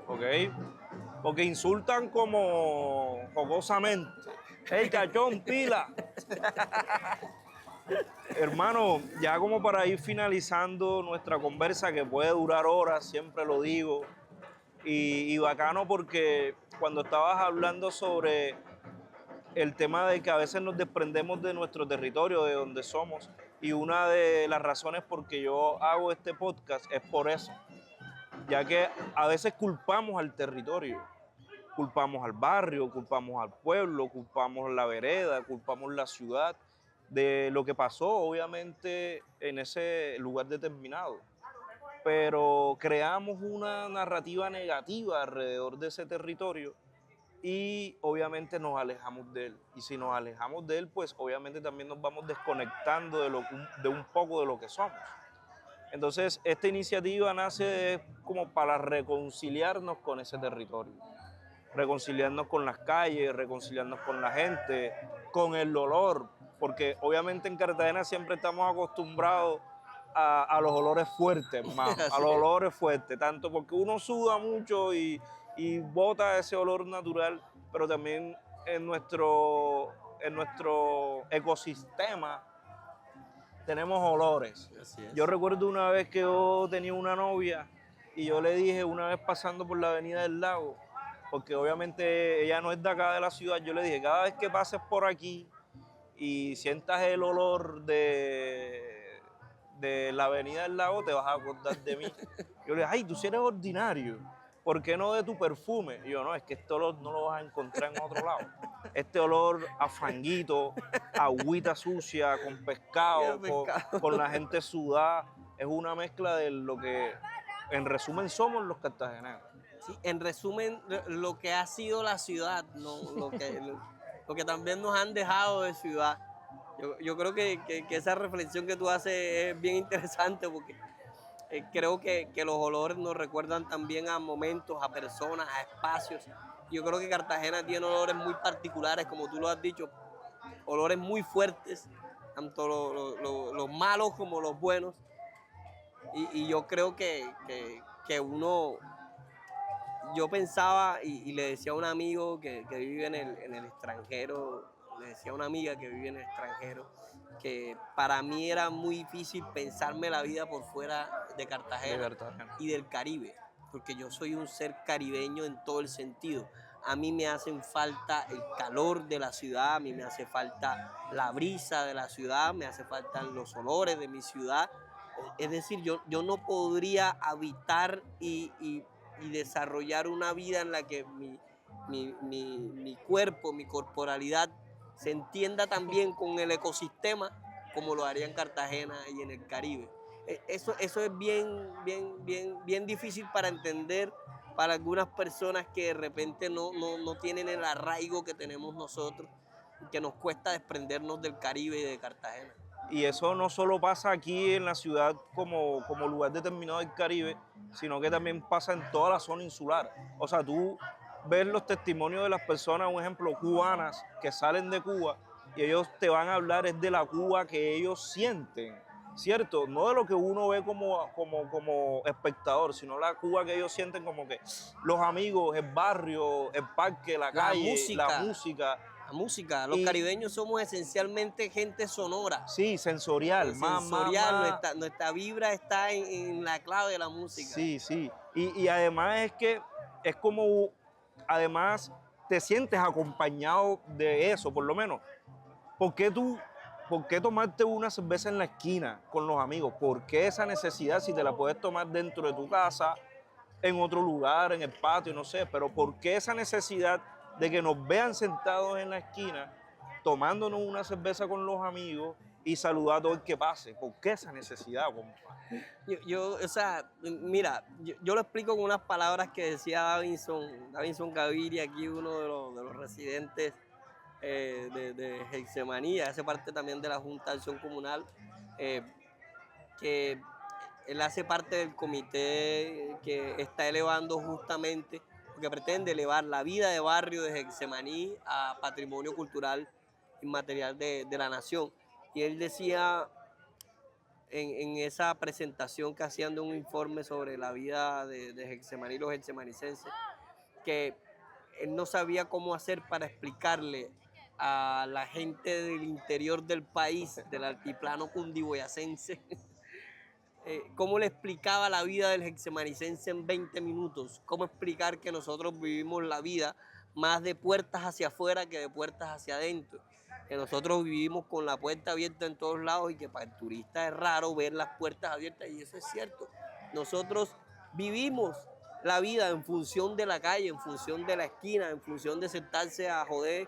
Ok. Porque insultan como jocosamente. ¡Ey, cachón, pila! Hermano, ya como para ir finalizando nuestra conversa, que puede durar horas, siempre lo digo, y bacano porque cuando estabas hablando sobre el tema de que a veces nos desprendemos de nuestro territorio, de donde somos, y una de las razones por que yo hago este podcast es por eso, ya que a veces culpamos al territorio, culpamos al barrio, culpamos al pueblo, culpamos la vereda, culpamos la ciudad de lo que pasó, obviamente, en ese lugar determinado. Pero creamos una narrativa negativa alrededor de ese territorio y obviamente nos alejamos de él. Y si nos alejamos de él, pues obviamente también nos vamos desconectando de un poco de lo que somos. Entonces, esta iniciativa nace como para reconciliarnos con ese territorio, reconciliarnos con las calles, reconciliarnos con la gente, con el olor, porque obviamente en Cartagena siempre estamos acostumbrados a los olores fuertes, hermano, a los olores fuertes, tanto porque uno suda mucho y bota ese olor natural, pero también en nuestro ecosistema tenemos olores. Así es. Yo recuerdo una vez que yo tenía una novia y yo le dije una vez pasando por la avenida del Lago, porque obviamente ella no es de acá de la ciudad, yo le dije, cada vez que pases por aquí y sientas el olor de la avenida del Lago, te vas a acordar de mí. Yo le dije, ay, tú sí eres ordinario, ¿por qué no de tu perfume? Y yo, no, es que este olor no lo vas a encontrar en otro lado. Este olor a fanguito, a agüita sucia, con Y pescado, el pescado. con la gente sudada, es una mezcla de lo que en resumen somos los cartageneros. Sí, en resumen, lo que ha sido la ciudad, ¿no? Lo que también nos han dejado de ciudad. Yo creo que esa reflexión que tú haces es bien interesante porque creo que los olores nos recuerdan también a momentos, a personas, a espacios. Yo creo que Cartagena tiene olores muy particulares, como tú lo has dicho, olores muy fuertes, tanto los malos como los buenos. Y yo creo que uno, yo pensaba y le decía a un amigo que vive en el extranjero, le decía a una amiga que vive en el extranjero, que para mí era muy difícil pensarme la vida por fuera de De Cartagena Cartagena. y del Caribe, porque yo soy un ser caribeño en todo el sentido. A mí me hacen falta el calor de la ciudad, a mí me hace falta la brisa de la ciudad, me hace falta los olores de mi ciudad. Es decir, yo no podría habitar y desarrollar una vida en la que mi cuerpo, mi corporalidad se entienda también con el ecosistema como lo haría en Cartagena y en el Caribe. Eso es bien difícil para entender para algunas personas que de repente no tienen el arraigo que tenemos nosotros, que nos cuesta desprendernos del Caribe y de Cartagena. Y eso no solo pasa aquí en la ciudad como lugar determinado del Caribe, sino que también pasa en toda la zona insular. O sea, tú ves los testimonios de las personas, un ejemplo, cubanas que salen de Cuba y ellos te van a hablar es de la Cuba que ellos sienten, ¿cierto? No de lo que uno ve como espectador, sino la Cuba que ellos sienten como que los amigos, el barrio, el parque, la calle, la música. La música, los Y caribeños somos esencialmente gente sonora, sí, sensorial, sensorial, nuestra vibra está en la clave de la música. Sí, sí. Y además es que es como, además te sientes acompañado de eso, por lo menos. ¿Por qué por qué tomarte una cerveza en la esquina con los amigos? ¿Por qué esa necesidad si te la puedes tomar dentro de tu casa, en otro lugar, en el patio, no sé? Pero ¿por qué esa necesidad de que nos vean sentados en la esquina, tomándonos una cerveza con los amigos y saludar a todo el que pase? ¿Por qué esa necesidad, compa? O sea, mira, yo lo explico con unas palabras que decía Davinson Gaviria, aquí uno de los residentes de Getsemaní, hace parte también de la Junta de Acción Comunal, eh, que él hace parte del comité que está elevando justamente, que pretende elevar la vida de barrio de Getsemaní a patrimonio cultural inmaterial de la nación. Y él decía en esa presentación que hacían de un informe sobre la vida de Getsemaní, los getsemanicenses, que él no sabía cómo hacer para explicarle a la gente del interior del país, del altiplano cundiboyacense, cómo le explicaba la vida del getsemanicense en 20 minutos, cómo explicar que nosotros vivimos la vida más de puertas hacia afuera que de puertas hacia adentro, que nosotros vivimos con la puerta abierta en todos lados y que para el turista es raro ver las puertas abiertas, y eso es cierto. Nosotros vivimos la vida en función de la calle, en función de la esquina, en función de sentarse a joder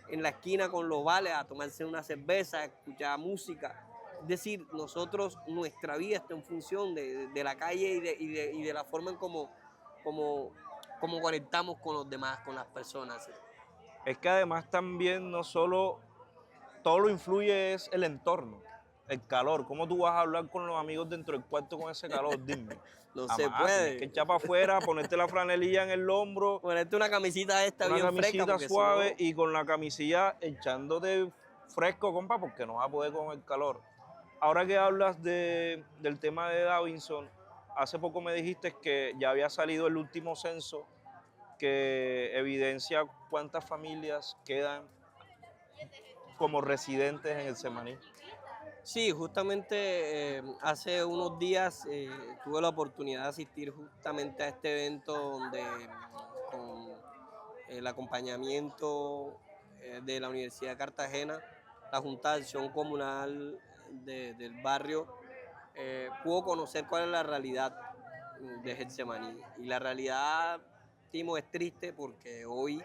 en la esquina con los vales, a tomarse una cerveza, a escuchar música. Es decir, nosotros, nuestra vida está en función de la calle y de la forma en como conectamos con los demás, con las personas. Es que además también no solo todo lo influye es el entorno, el calor. ¿Cómo tú vas a hablar con los amigos dentro del cuarto con ese calor? Dime. No Jamás, se puede. tienes que echar para afuera, ponerte la franelilla en el hombro, Ponerte una camisita esta una bien fresca. camisita Porque suave si no, y con la camisilla echándote fresco, compa, porque no vas a poder con el calor. Ahora que hablas del tema de Davinson, hace poco me dijiste que ya había salido el último censo que evidencia cuántas familias quedan como residentes en el Semaní. sí, justamente hace unos días tuve la oportunidad de asistir justamente a este evento donde con el acompañamiento de la Universidad de Cartagena, la Junta de Acción Comunal del barrio, pudo conocer cuál es la realidad. de Getsemaní. Y la realidad, Timo, es triste porque hoy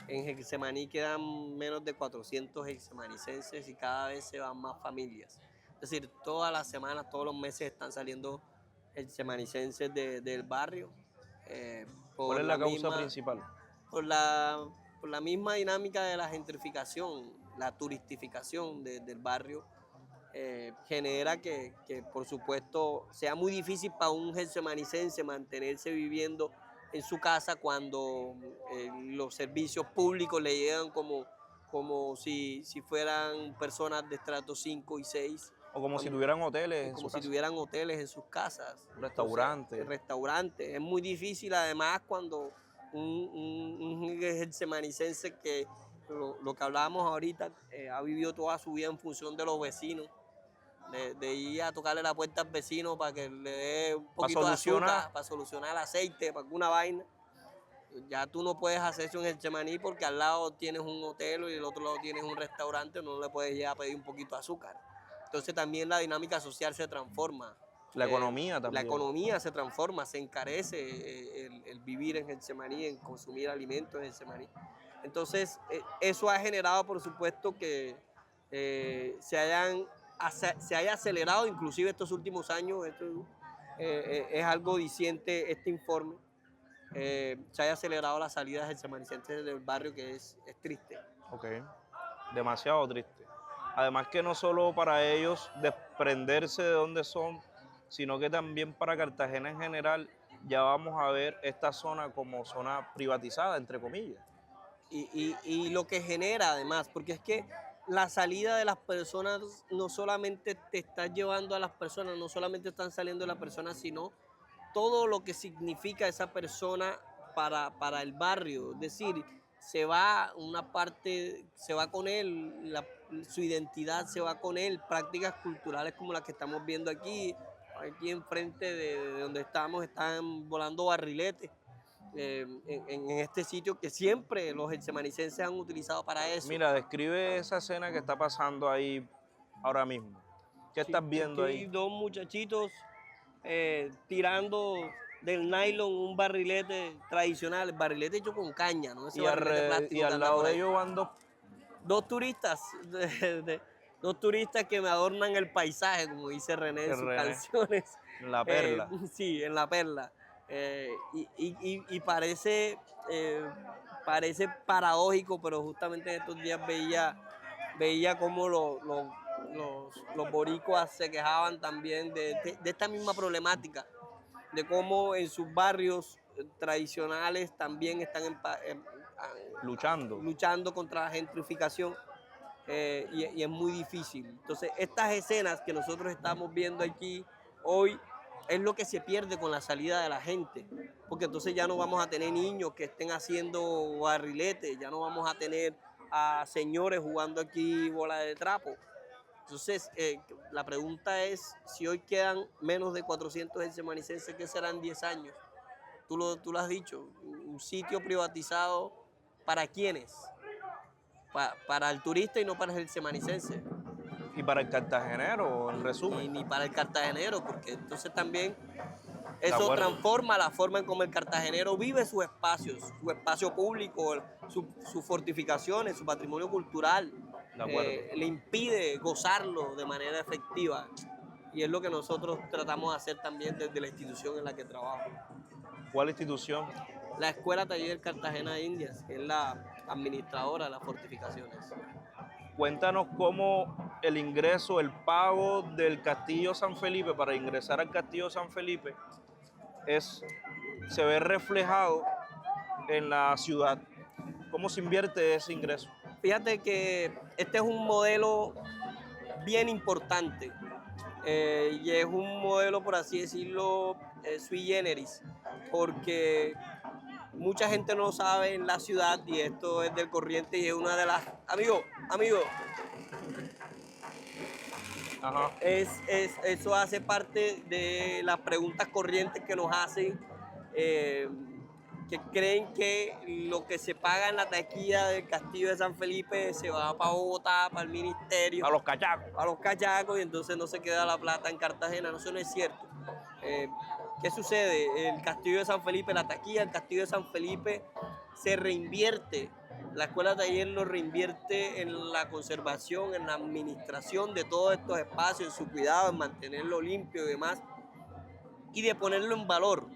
en Getsemaní quedan menos de 400 getsemanicenses y cada vez se van más familias. Es decir, todas las semanas, todos los meses están saliendo getsemanicenses del barrio. ¿Cuál es la causa principal? Por la misma dinámica de la gentrificación, la turistificación del barrio, genera que, por supuesto, sea muy difícil para un getsemanicense mantenerse viviendo en su casa cuando los servicios públicos le llegan como si fueran personas de estrato 5 y 6. O como si tuvieran hoteles. Como si tuvieran hoteles en sus casas. Restaurantes. Restaurantes. Es muy difícil, además, cuando un getsemanicense que lo que hablábamos ahorita ha vivido toda su vida en función de los vecinos, de ir a tocarle la puerta al vecino para que le dé un poquito de azúcar, para solucionar el aceite, para alguna vaina. Ya tú no puedes hacer eso en Getsemaní porque al lado tienes un hotel y del otro lado tienes un restaurante, no le puedes llegar a pedir un poquito de azúcar. Entonces también la dinámica social se transforma. La economía también. La economía se transforma, se encarece el vivir en Getsemaní, en consumir alimentos en Getsemaní. Entonces eso ha generado, por supuesto, que se haya acelerado, inclusive estos últimos años, es algo diciente este informe, se haya acelerado la salida de getsemanicentes del barrio, que es triste. Ok, demasiado triste. Además que no solo para ellos desprenderse de dónde son, sino que también para Cartagena en general ya vamos a ver esta zona como zona privatizada, entre comillas. Y lo que genera además, porque es que la salida de las personas no solamente te está llevando a las personas, no solamente están saliendo las personas, sino todo lo que significa esa persona para el barrio. Es decir, se va una parte, se va con él, su identidad se va con él, prácticas culturales como las que estamos viendo aquí enfrente de donde estamos, están volando barriletes. En este sitio que siempre los getsemanicenses han utilizado para eso. Mira, describe esa escena que está pasando ahí ahora mismo. ¿Qué estás viendo ahí? Dos muchachitos tirando del nylon un barrilete tradicional, barrilete hecho con caña, ¿no? Ese y al lado de ellos van dos turistas, dos turistas que me adornan el paisaje, como dice René en sus canciones. En La Perla. Sí, en La Perla. Y parece paradójico, pero justamente en estos días veía cómo los boricuas se quejaban también de esta misma problemática, de cómo en sus barrios tradicionales también están luchando contra la gentrificación, y es muy difícil. Entonces, estas escenas que nosotros estamos viendo aquí hoy es lo que se pierde con la salida de la gente, porque entonces ya no vamos a tener niños que estén haciendo barriletes, ya no vamos a tener a señores jugando aquí bola de trapo. Entonces, la pregunta es, si hoy quedan menos de 400 getsemanicenses, ¿qué serán 10 años? Tú lo has dicho, un sitio privatizado, ¿para quiénes? Para el turista y no para el getsemanicense. Y para el cartagenero, en resumen. Y ni para el cartagenero, porque entonces también eso transforma la forma en cómo el cartagenero vive sus espacios, su espacio público, sus fortificaciones, su patrimonio cultural. Le impide gozarlo de manera efectiva. Y es lo que nosotros tratamos de hacer también desde la institución en la que trabajo. ¿Cuál institución? La Escuela Taller Cartagena de Indias, que es la administradora de las fortificaciones. Cuéntanos cómo el ingreso, el pago del Castillo San Felipe para ingresar al Castillo San Felipe se ve reflejado en la ciudad. ¿Cómo se invierte ese ingreso? Fíjate que este es un modelo bien importante, y es un modelo, por así decirlo, sui generis, porque mucha gente no sabe en la ciudad, y esto es del corriente y es una de las... Amigo. Ajá. Eso hace parte de las preguntas corrientes que nos hacen, que creen que lo que se paga en la taquilla del Castillo de San Felipe se va para Bogotá, para el ministerio. A los cachacos. A los cachacos, y entonces no se queda la plata en Cartagena. No, eso no es cierto. ¿Qué sucede? El Castillo de San Felipe, la taquilla del Castillo de San Felipe se reinvierte. La escuela taller lo reinvierte en la conservación, en la administración de todos estos espacios, en su cuidado, en mantenerlo limpio y demás, y de ponerlo en valor.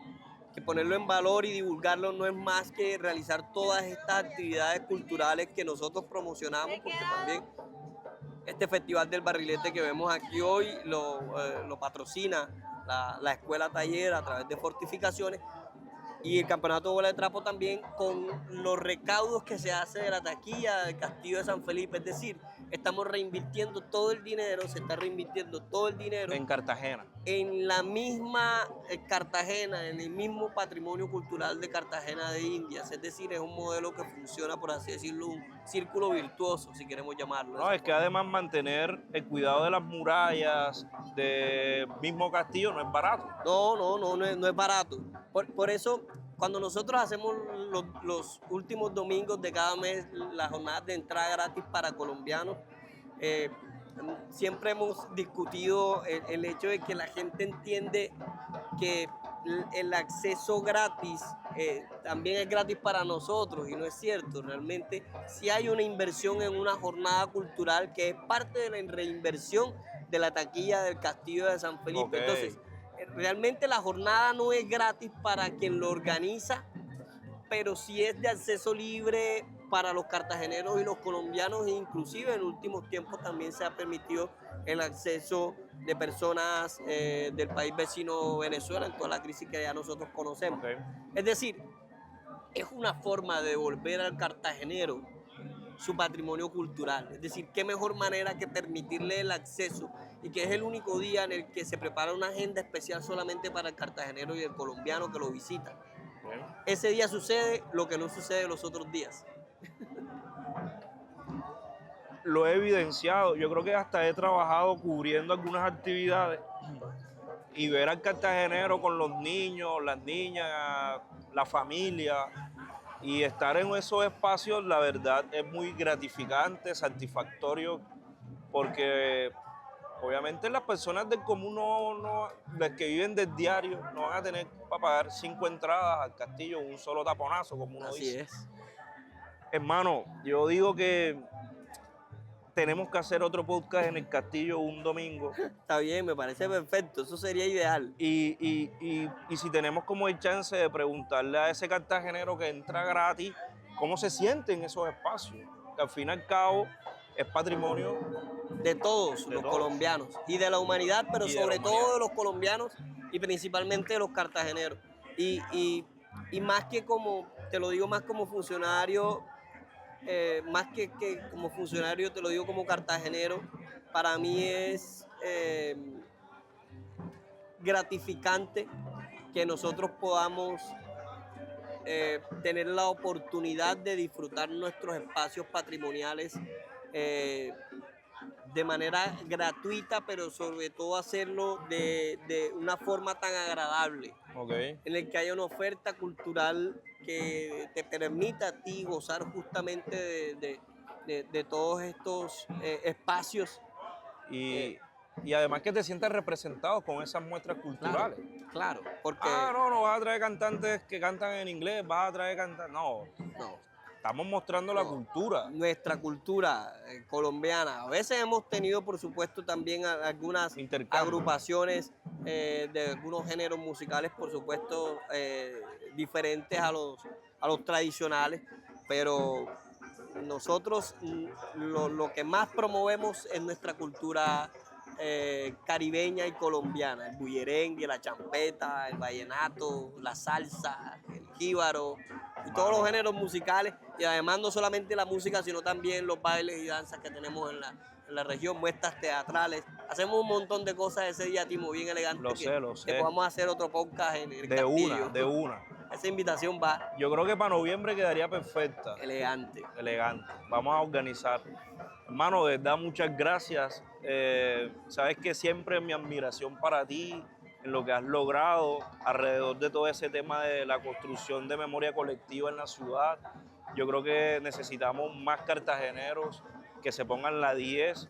Que ponerlo en valor y divulgarlo no es más que realizar todas estas actividades culturales que nosotros promocionamos, porque también este Festival del Barrilete que vemos aquí hoy lo patrocina la escuela taller a través de Fortificaciones, y el campeonato de bola de trapo también, con los recaudos que se hace de la taquilla del Castillo de San Felipe. Es decir, estamos reinvirtiendo todo el dinero, se está reinvirtiendo todo el dinero En Cartagena. en la misma Cartagena, en el mismo patrimonio cultural de Cartagena de Indias. Es decir, es un modelo que funciona, por así decirlo, un círculo virtuoso, si queremos llamarlo. No, es que además mantener el cuidado de las murallas del mismo castillo no es barato. No es barato. Por eso, cuando nosotros hacemos los últimos domingos de cada mes las jornadas de entrada gratis para colombianos, siempre hemos discutido el hecho de que la gente entiende que el acceso gratis también es gratis para nosotros, y no es cierto. Realmente sí hay una inversión en una jornada cultural que es parte de la reinversión de la taquilla del Castillo de San Felipe. Okay. Entonces, realmente la jornada no es gratis para quien lo organiza, pero sí es de acceso libre para los cartageneros y los colombianos, e inclusive en últimos tiempos también se ha permitido el acceso de personas del país vecino Venezuela, en toda la crisis que ya nosotros conocemos. Okay. Es decir, es una forma de devolver al cartagenero su patrimonio cultural. Es decir, qué mejor manera que permitirle el acceso, y que es el único día en el que se prepara una agenda especial solamente para el cartagenero y el colombiano que lo visita. Okay. Ese día sucede lo que no sucede los otros días. Lo he evidenciado, yo creo que hasta he trabajado cubriendo algunas actividades y ver al cartagenero con los niños, las niñas, la familia, y estar en esos espacios, la verdad es muy gratificante, satisfactorio, porque obviamente las personas del común, las que viven del diario, no van a tener para pagar 5 entradas al castillo, un solo taponazo, como uno Así dice. es. Hermano, yo digo que tenemos que hacer otro podcast en el castillo un domingo. Está bien, me parece perfecto, eso sería ideal. Y si tenemos como el chance de preguntarle a ese cartagenero que entra gratis, cómo se siente en esos espacios, que al fin y al cabo es patrimonio De todos los colombianos y de la humanidad, pero sobre todo de los colombianos y principalmente de los cartageneros. Y más que como, te lo digo más como funcionario, más que como funcionario, te lo digo como cartagenero, para mí es gratificante que nosotros podamos tener la oportunidad de disfrutar nuestros espacios patrimoniales de manera gratuita, pero sobre todo hacerlo de una forma tan agradable, Okay. en el que haya una oferta cultural que te permita a ti gozar justamente de todos estos espacios. Y además que te sientas representado con esas muestras culturales. Claro, porque No vas a traer cantantes que cantan en inglés, vas a traer cantantes. No, estamos mostrando la cultura. nuestra cultura colombiana. A veces hemos tenido, por supuesto, también algunas agrupaciones de algunos géneros musicales, por supuesto, diferentes a los tradicionales, pero nosotros lo que más promovemos es nuestra cultura caribeña y colombiana: el bullerengue, la champeta, el vallenato, la salsa, el jíbaro y todos los géneros musicales, y además no solamente la música, sino también los bailes y danzas que tenemos en la región, muestras teatrales. Hacemos un montón de cosas ese día, Timo, bien elegante. Lo sé. Que podamos hacer otro podcast en el castillo. De una. Esa invitación va. Yo creo que para noviembre quedaría perfecta. Elegante. Vamos a organizar. Hermano, de verdad, muchas gracias. Sabes que siempre mi admiración para ti, en lo que has logrado alrededor de todo ese tema de la construcción de memoria colectiva en la ciudad. Yo creo que necesitamos más cartageneros que se pongan la 10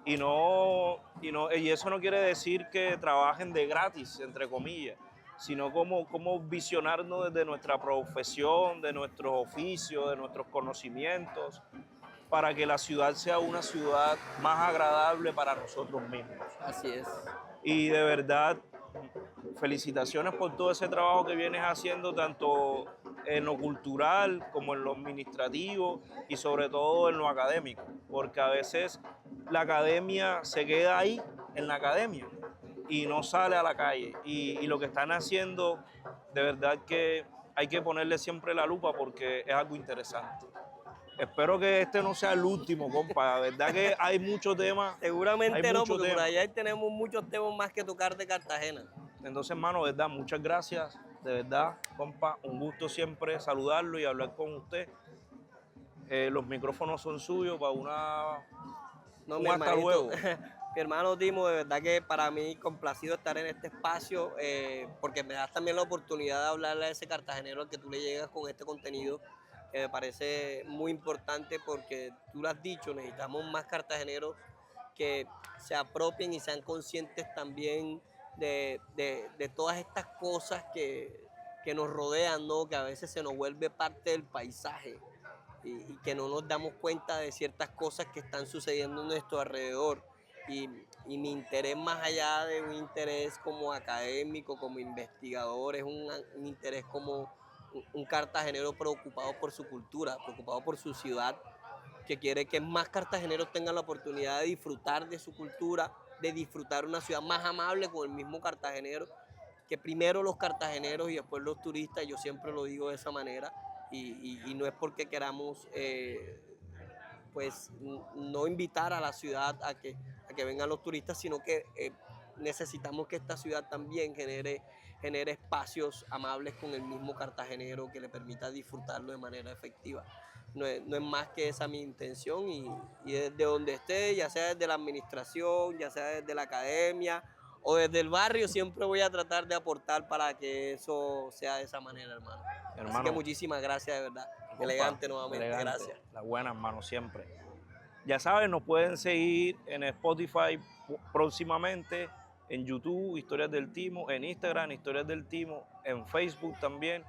y eso no quiere decir que trabajen de gratis, entre comillas, sino cómo visionarnos desde nuestra profesión, de nuestros oficios, de nuestros conocimientos, para que la ciudad sea una ciudad más agradable para nosotros mismos. Así es. Y de verdad, felicitaciones por todo ese trabajo que vienes haciendo, tanto en lo cultural como en lo administrativo y sobre todo en lo académico, porque a veces la academia se queda ahí, en la academia, y no sale a la calle. Y lo que están haciendo, de verdad que hay que ponerle siempre la lupa porque es algo interesante. Espero que este no sea el último, compa. La verdad que hay muchos temas. Seguramente no, porque por allá tenemos muchos temas más que tocar de Cartagena. Entonces, hermano, de verdad, muchas gracias. De verdad, compa, un gusto siempre saludarlo y hablar con usted. Los micrófonos son suyos para No, un mi hasta hermanito, luego. mi hermano Timo, de verdad que para mí complacido estar en este espacio, porque me das también la oportunidad de hablarle a ese cartagenero al que tú le llegas con este contenido, que me parece muy importante porque tú lo has dicho, necesitamos más cartageneros que se apropien y sean conscientes también de todas estas cosas que nos rodean, ¿no? Que a veces se nos vuelve parte del paisaje y que no nos damos cuenta de ciertas cosas que están sucediendo en nuestro alrededor. Y mi interés, más allá de un interés como académico, como investigador, es un interés como un cartagenero preocupado por su cultura, preocupado por su ciudad, que quiere que más cartageneros tengan la oportunidad de disfrutar de su cultura, de disfrutar una ciudad más amable con el mismo cartagenero, que primero los cartageneros y después los turistas, yo siempre lo digo de esa manera, y no es porque queramos pues no invitar a la ciudad a que vengan los turistas, sino que necesitamos que esta ciudad también genere espacios amables con el mismo cartagenero que le permita disfrutarlo de manera efectiva. No es más que esa mi intención y desde donde esté, ya sea desde la administración, ya sea desde la academia o desde el barrio, siempre voy a tratar de aportar para que eso sea de esa manera, hermano. Así que muchísimas gracias, de verdad. Compa, Elegante nuevamente, elegante. gracias. La buena, hermano, siempre. Ya saben, nos pueden seguir en Spotify próximamente, en YouTube, Historias del Timo, en Instagram, Historias del Timo, en Facebook también.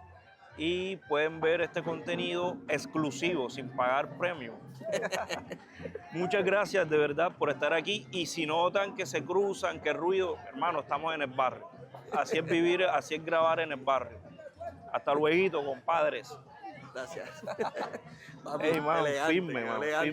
Y pueden ver este contenido exclusivo, sin pagar premium. Muchas gracias de verdad por estar aquí. Y si notan que se cruzan, que ruido, hermano, estamos en el barrio. Así es vivir, así es grabar en el barrio. Hasta luego, compadres. Gracias. Ey, man, Elegante, firme, man, elegante. firme.